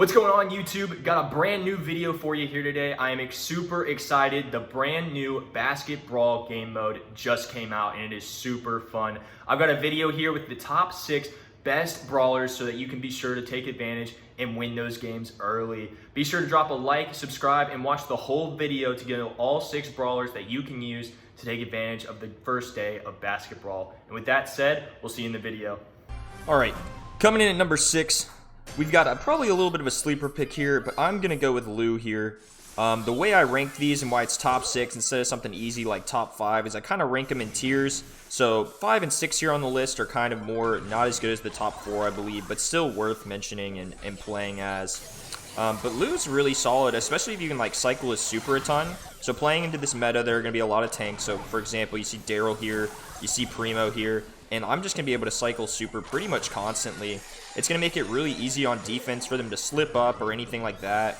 What's going on, YouTube? Got a brand new video for you here today. I am super excited. The brand new Basketbrawl game mode just came out and it is super fun. I've got a video here with the top 6 best brawlers so that you can be sure to take advantage and win those games early. Be sure to drop a like, subscribe, and watch the whole video to get all 6 brawlers that you can use to take advantage of the first day of Basketbrawl. And with that said, we'll see you in the video. All right, coming in at number 6. We've got probably a little bit of a sleeper pick here, but I'm going to go with Lou here. The way I rank these and why it's top 6 instead of something easy like top 5 is I kind of rank them in tiers. So 5 and 6 here on the list are kind of more not as good as the top 4, I believe, but still worth mentioning and playing as. But Lou's really solid, especially if you can like cycle his super a ton. So playing into this meta, there are going to be a lot of tanks. So for example, you see Daryl here, you see Primo here, and I'm just going to be able to cycle super pretty much constantly. It's going to make it really easy on defense for them to slip up or anything like that.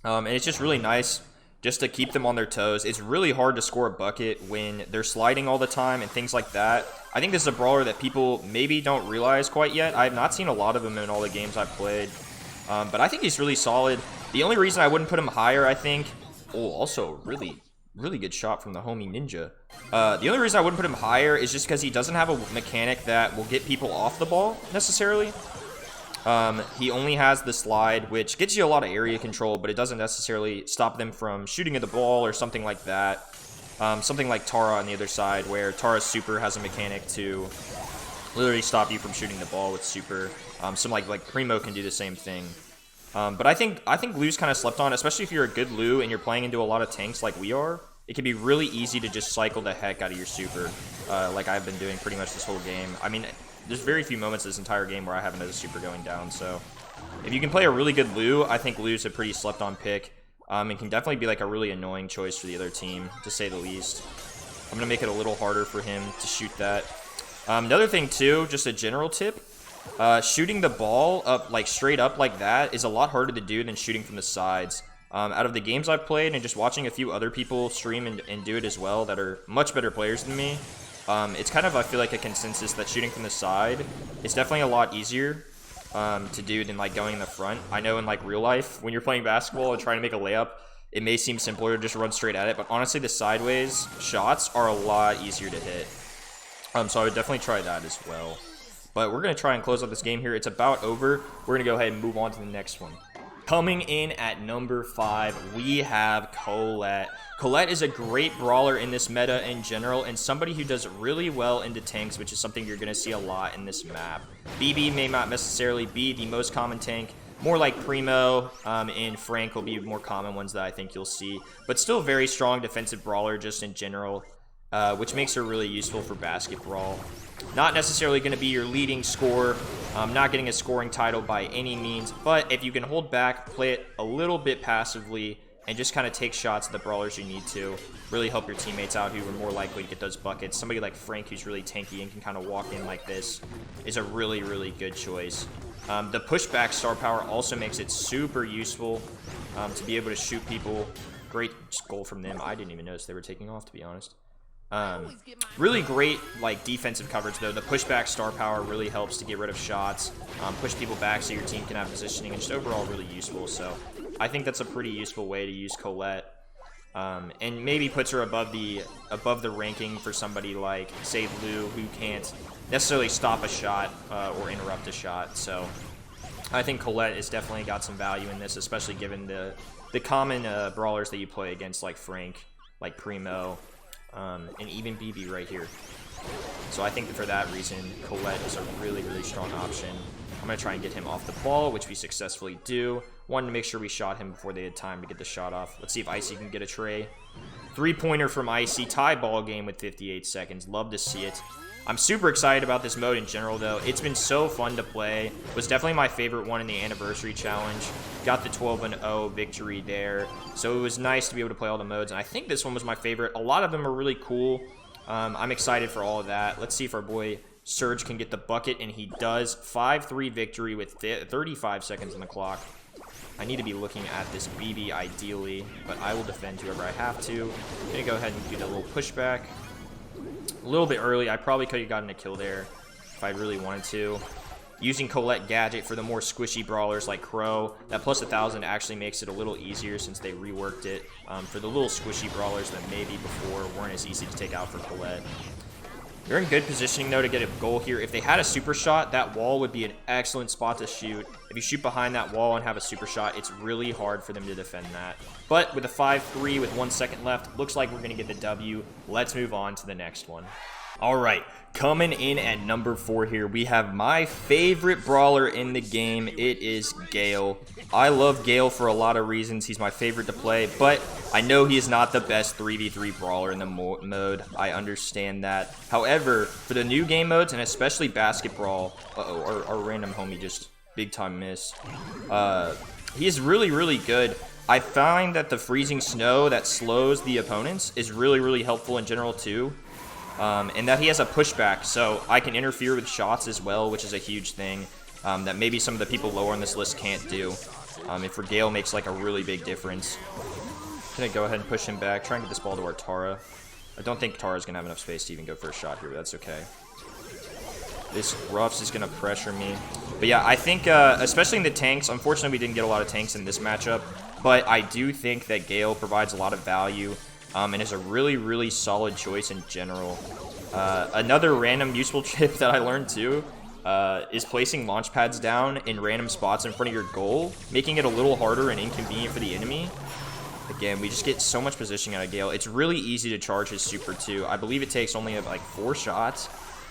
And it's just really nice just to keep them on their toes. It's really hard to score a bucket when they're sliding all the time and things like that. I think this is a brawler that people maybe don't realize quite yet. I have not seen a lot of him in all the games I've played. But I think he's really solid. The only reason I wouldn't put him higher, I think... Oh, also really good shot from the homie Ninja. The only reason I wouldn't put him higher is just because he doesn't have a mechanic that will get people off the ball, necessarily. He only has the slide, which gets you a lot of area control, but it doesn't necessarily stop them from shooting at the ball or something like that. Something like Tara on the other side, where Tara's super has a mechanic to literally stop you from shooting the ball with super. Some like Primo can do the same thing. But I think Lou's kind of slept on, especially if you're a good Lou and you're playing into a lot of tanks like we are. It can be really easy to just cycle the heck out of your super, like I've been doing pretty much this whole game. I mean, there's very few moments this entire game where I haven't had a super going down, so if you can play a really good Lou, I think Lou's a pretty slept-on pick. It can definitely be like a really annoying choice for the other team, to say the least. I'm going to make it a little harder for him to shoot that. Another thing, too, just a general tip, shooting the ball up, like straight up like that is a lot harder to do than shooting from the sides. Out of the games I've played and just watching a few other people stream and do it as well that are much better players than me, it's kind of, I feel like, a consensus that shooting from the side is definitely a lot easier to do than like going in the front. I know in like real life, when you're playing basketball and trying to make a layup, it may seem simpler to just run straight at it, but honestly the sideways shots are a lot easier to hit. So I would definitely try that as well. But we're going to try and close out this game here. It's about over. We're going to go ahead and move on to the next one. Coming in at number 5, we have Colette. Colette is a great brawler in this meta in general, and somebody who does really well into tanks, which is something you're going to see a lot in this map. BB may not necessarily be the most common tank. More like Primo and Frank will be more common ones that I think you'll see. But still very strong defensive brawler just in general, which makes her really useful for Basketbrawl. Not necessarily going to be your leading scorer, not getting a scoring title by any means, but if you can hold back, play it a little bit passively, and just kind of take shots at the brawlers you need to, really help your teammates out who are more likely to get those buckets. Somebody like Frank, who's really tanky and can kind of walk in like this, is a really good choice. The pushback star power also makes it super useful to be able to shoot people. Great goal from them. I didn't even notice they were taking off, to be honest. Really great like defensive coverage though. The pushback star power really helps to get rid of shots, push people back so your team can have positioning, and just overall really useful. So I think that's a pretty useful way to use Colette, and maybe puts her above the ranking for somebody like say Lou, who can't necessarily stop a shot or interrupt a shot. So I think Colette has definitely got some value in this, especially given the common brawlers that you play against, like Frank, like Primo, and even BB right here. So I think that for that reason, Colette is a really strong option. I'm going to try and get him off the ball, which we successfully do. Wanted to make sure we shot him before they had time to get the shot off. Let's see if Icy can get a tray. 3-pointer from Icy. Tie ball game with 58 seconds. Love to see it. I'm super excited about this mode in general, though. It's been so fun to play. It was definitely my favorite one in the anniversary challenge. Got the 12-0 victory there. So it was nice to be able to play all the modes, and I think this one was my favorite. A lot of them are really cool. I'm excited for all of that. Let's see if our boy Surge can get the bucket, and he does. 5-3 victory with 35 seconds on the clock. I need to be looking at this BB ideally, but I will defend whoever I have to. I'm going to go ahead and do that little pushback. A little bit early. I probably could have gotten a kill there if I really wanted to. using Colette Gadget for the more squishy brawlers like Crow. That plus 1,000 actually makes it a little easier since they reworked it for the little squishy brawlers that maybe before weren't as easy to take out for Colette. They're in good positioning, though, to get a goal here. If they had a super shot, that wall would be an excellent spot to shoot. If you shoot behind that wall and have a super shot, it's really hard for them to defend that. But with a 5-3 with 1 second left, looks like we're going to get the W. Let's move on to the next one. All right, coming in at number 4 here, we have my favorite brawler in the game. It is Gale. I love Gale for a lot of reasons. He's my favorite to play, but I know he is not the best 3v3 brawler in the mode. I understand that. However, for the new game modes, and especially Basketbrawl, our random homie just big time miss. He is really, really good. I find that the freezing snow that slows the opponents is really, really helpful in general too. And that he has a pushback, so I can interfere with shots as well, which is a huge thing that maybe some of the people lower on this list can't do. And for Gale makes like a really big difference. Gonna go ahead and push him back, try and get this ball to our Tara. I don't think Tara's gonna have enough space to even go for a shot here, but that's okay. This Ruffs is gonna pressure me. But yeah, I think, especially in the tanks, unfortunately we didn't get a lot of tanks in this matchup, but I do think that Gale provides a lot of value. And is a really, really solid choice in general. Another random useful tip that I learned too is placing launch pads down in random spots in front of your goal, making it a little harder and inconvenient for the enemy. Again, we just get so much positioning out of Gale. It's really easy to charge his super too. I believe it takes only like 4 shots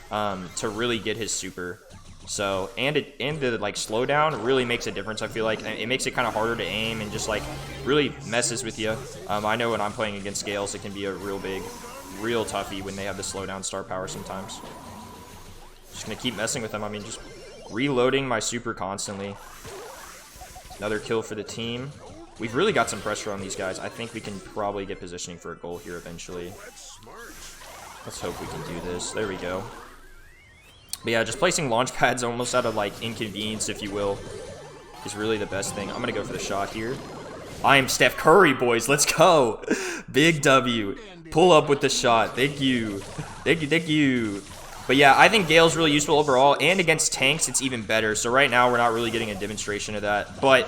to really get his super. So, and the like slowdown really makes a difference, I feel like. It makes it kind of harder to aim and just like really messes with you. I know when I'm playing against Gales, it can be a real toughie when they have the slowdown star power sometimes. Just gonna keep messing with them. I mean, just reloading my super constantly. Another kill for the team. We've really got some pressure on these guys. I think we can probably get positioning for a goal here eventually. Let's hope we can do this. There we go. But yeah, just placing launch pads almost out of like inconvenience, if you will, is really the best thing. I'm going to go for the shot here. I am Steph Curry, boys. Let's go. Big W. Pull up with the shot. Thank you. Thank you, thank you. But yeah, I think Gale's really useful overall, and against tanks, it's even better. So right now, we're not really getting a demonstration of that, but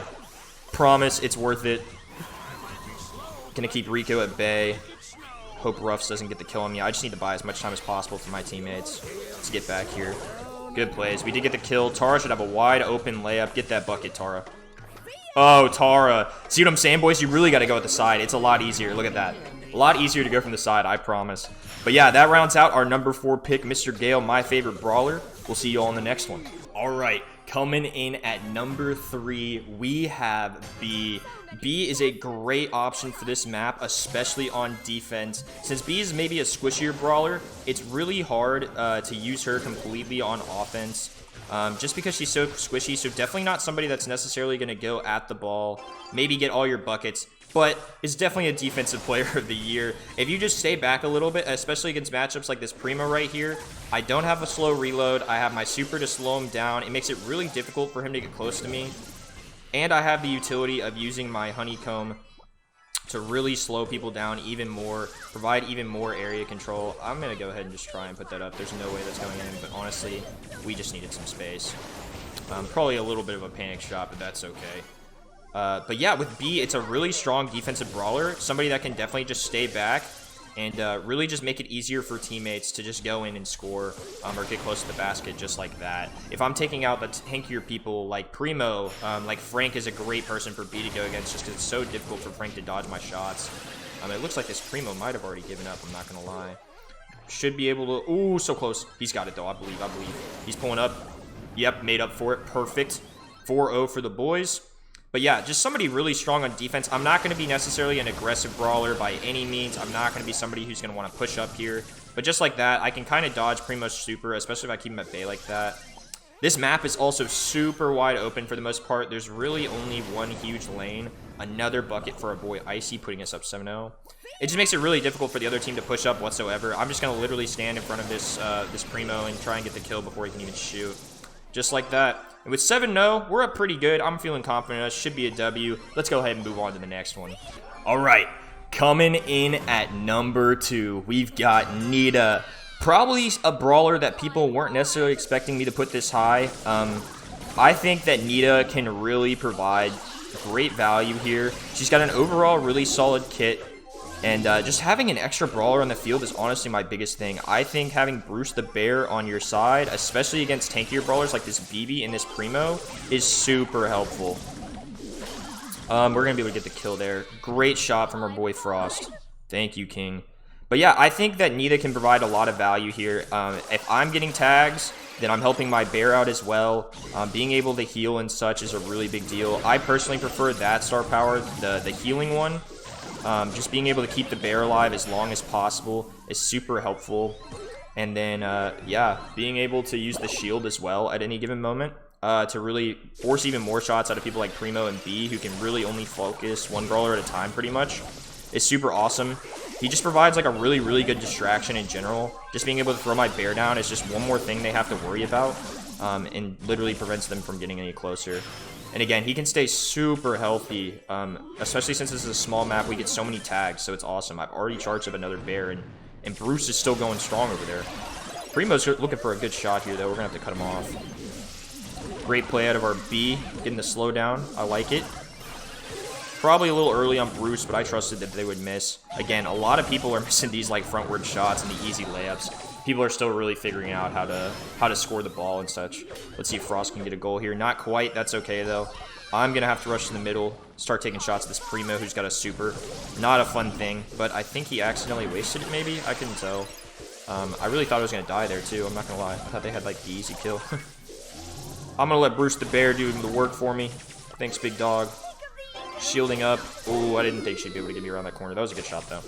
promise it's worth it. Gonna keep Rico at bay. Hope Ruffs doesn't get the kill on me. I just need to buy as much time as possible for my teammates. Let's get back here. Good plays. We did get the kill. Tara should have a wide open layup. Get that bucket, Tara. Oh, Tara. See what I'm saying, boys? You really got to go at the side. It's a lot easier. Look at that. A lot easier to go from the side, I promise. But yeah, that rounds out our number 4 pick, Mr. Gale, my favorite brawler. We'll see you all in the next one. All right. Coming in at number 3, we have B. B is a great option for this map, especially on defense. Since B is maybe a squishier brawler, it's really hard to use her completely on offense. Just because she's so squishy, so definitely not somebody that's necessarily going to go at the ball, maybe get all your buckets, but is definitely a defensive player of the year. If you just stay back a little bit, especially against matchups like this Primo right here, I don't have a slow reload. I have my super to slow him down. It makes it really difficult for him to get close to me. And I have the utility of using my honeycomb to really slow people down even more, provide even more area control. I'm going to go ahead and just try and put that up. There's no way that's going in, but honestly, we just needed some space. Probably a little bit of a panic shot, but that's okay. But yeah, with B, it's a really strong defensive brawler. Somebody that can definitely just stay back and really just make it easier for teammates to just go in and score or get close to the basket just like that. If I'm taking out the tankier people like Primo, like Frank is a great person for B to go against just because it's so difficult for Frank to dodge my shots. It looks like this Primo might have already given up, I'm not going to lie. Should be able to... Ooh, so close. He's got it, though. I believe. He's pulling up. Yep, made up for it. Perfect. 4-0 for the boys. But yeah, just somebody really strong on defense. I'm not going to be necessarily an aggressive brawler by any means. I'm not going to be somebody who's going to want to push up here. But just like that, I can kind of dodge Primo's super, especially if I keep him at bay like that. This map is also super wide open for the most part. There's really only one huge lane. Another bucket for our boy Icy, putting us up 7-0. It just makes it really difficult for the other team to push up whatsoever. I'm just going to literally stand in front of this this Primo and try and get the kill before he can even shoot. Just like that. And with 7-0, we're up pretty good. I'm feeling confident. It should be a W. Let's go ahead and move on to the next one. All right. Coming in at number 2, we've got Nita. Probably a brawler that people weren't necessarily expecting me to put this high. I think that Nita can really provide great value here. She's got an overall really solid kit. And just having an extra brawler on the field is honestly my biggest thing. I think having Bruce the Bear on your side, especially against tankier brawlers like this BB and this Primo, is super helpful. We're going to be able to get the kill there. Great shot from our boy Frost. Thank you, King. But yeah, I think that Nita can provide a lot of value here. If I'm getting tags, then I'm helping my bear out as well. Being able to heal and such is a really big deal. I personally prefer that star power, the healing one. Just being able to keep the bear alive as long as possible is super helpful. And then, yeah, being able to use the shield as well at any given moment to really force even more shots out of people like Primo and B, who can really only focus one brawler at a time pretty much, is super awesome. He just provides like a really, really good distraction in general. Just being able to throw my bear down is just one more thing they have to worry about, and literally prevents them from getting any closer. And again, he can stay super healthy, especially since this is a small map. We get so many tags, so it's awesome. I've already charged up another bear, and Bruce is still going strong over there. Primo's looking for a good shot here, though. We're going to have to cut him off. Great play out of our B, getting the slowdown. I like it. Probably a little early on Bruce, but I trusted that they would miss. Again, a lot of people are missing these like frontward shots and the easy layups. People are still really figuring out how to score the ball and such. Let's see if Frost can get a goal here. Not quite. That's okay, though. I'm going to have to rush to the middle, start taking shots at this Primo who's got a super. Not a fun thing, but I think he accidentally wasted it, maybe? I couldn't tell. I really thought I was going to die there, too. I'm not going to lie. I thought they had, like, the easy kill. I'm going to let Bruce the Bear do the work for me. Thanks, big dog. Shielding up. Oh, I didn't think she'd be able to get me around that corner. That was a good shot, though.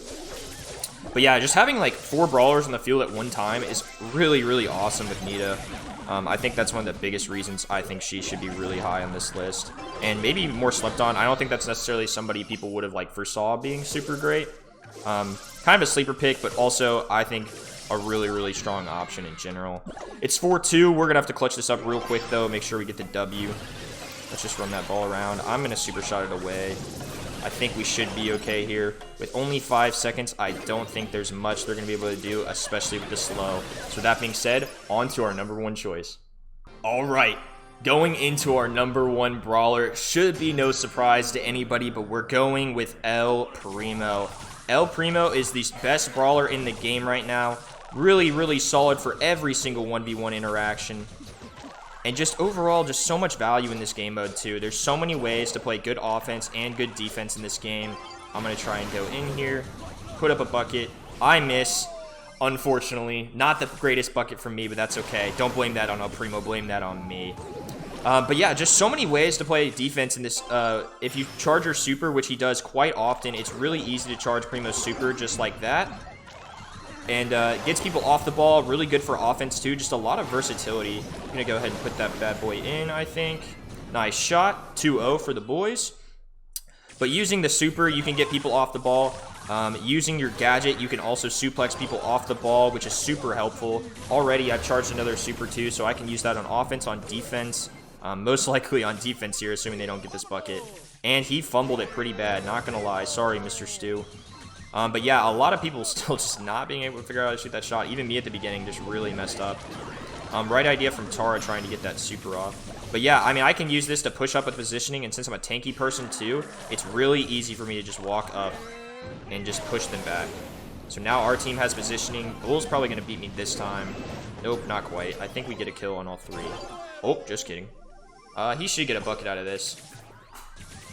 But yeah, just having like 4 brawlers on the field at one time is really, really awesome with Nita. I think that's one of the biggest reasons I think she should be really high on this list. And maybe more slept on. I don't think that's necessarily somebody people would have like foresaw being super great. Kind of a sleeper pick, but also I think a really, really strong option in general. It's 4-2. We're going to have to clutch this up real quick, though. Make sure we get the W. Let's just run that ball around. I'm going to super shot it away. I think we should be okay here. With only 5 seconds, I don't think there's much they're going to be able to do, especially with the slow. So that being said, on to our number 1 choice. All right, going into our number 1 brawler. Should be no surprise to anybody, but we're going with El Primo. El Primo is the best brawler in the game right now. Really, really solid for every single 1v1 interaction. And just overall, just so much value in this game mode, too. There's so many ways to play good offense and good defense in this game. I'm going to try and go in here, put up a bucket. I miss, unfortunately. Not the greatest bucket from me, but that's okay. Don't blame that on El Primo. Blame that on me. But yeah, just so many ways to play defense in this. If you charge your super, which he does quite often, it's really easy to charge Primo's super just like that. And gets people off the ball. Really good for offense, too. Just a lot of versatility. I'm going to go ahead and put that bad boy in, I think. Nice shot. 2-0 for the boys. But using the super, you can get people off the ball. Using your gadget, you can also suplex people off the ball, which is super helpful. Already, I've charged another super, too, so I can use that on offense, on defense. Most likely on defense here, assuming they don't get this bucket. And he fumbled it pretty bad. Not going to lie. Sorry, Mr. Stu. But yeah, a lot of people still just not being able to figure out how to shoot that shot. Even me at the beginning just really messed up. Right idea from Tara trying to get that super off. But yeah, I mean, I can use this to push up with positioning, and since I'm a tanky person too, it's really easy for me to just walk up and just push them back. So now our team has positioning. Bull's probably going to beat me this time. Nope, not quite. I think we get a kill on all 3. Oh, just kidding. He should get a bucket out of this.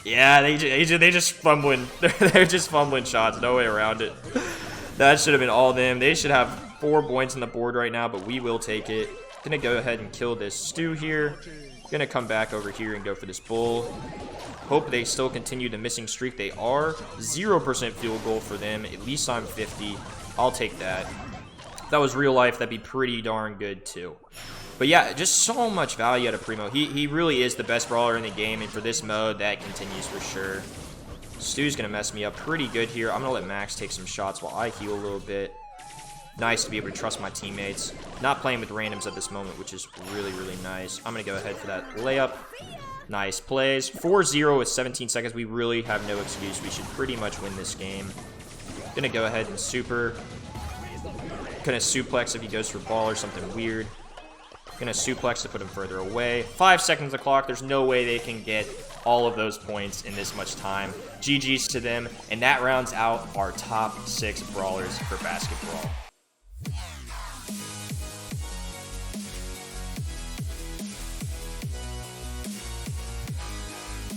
Yeah, they just fumbling. They're just fumbling shots. No way around it. That should have been all them. They should have 4 points on the board right now, but we will take it. Gonna go ahead and kill this Stu here. Gonna come back over here and go for this bull. Hope they still continue the missing streak. They are. 0% field goal for them. At least I'm 50. I'll take that. If that was real life, that'd be pretty darn good too. But yeah, just so much value out of Primo. He really is the best brawler in the game, and for this mode, that continues for sure. Stu's going to mess me up pretty good here. I'm going to let Max take some shots while I heal a little bit. Nice to be able to trust my teammates. Not playing with randoms at this moment, which is really, really nice. I'm going to go ahead for that layup. Nice plays. 4-0 with 17 seconds. We really have no excuse. We should pretty much win this game. Going to go ahead and super. Gonna suplex if he goes for ball or something weird. Gonna suplex to put him further away. 5 seconds of clock. There's no way they can get all of those points in this much time. GG's to them, and that rounds out our top 6 brawlers for Basketbrawl.